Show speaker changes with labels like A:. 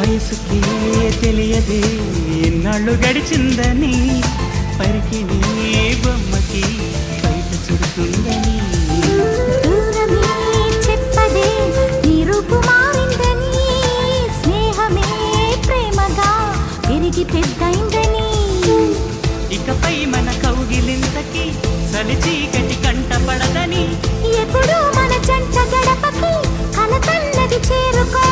A: వయసుకి తెలియదే ఎన్నాళ్ళు గడిచిందని పరికిణి బొమ్మకి బయట చుడుతుందని
B: దూరమే చెప్పదే నీ రూపు మారిందని స్నేహమే ప్రేమగా పెరిగి పెద్దయిందని
A: ఇకపై మన కౌగిలింతకి చలి చీకటి కంటపడదని
B: ఎప్పుడు మన జంట గడపకి కలతన్నది చేరుకో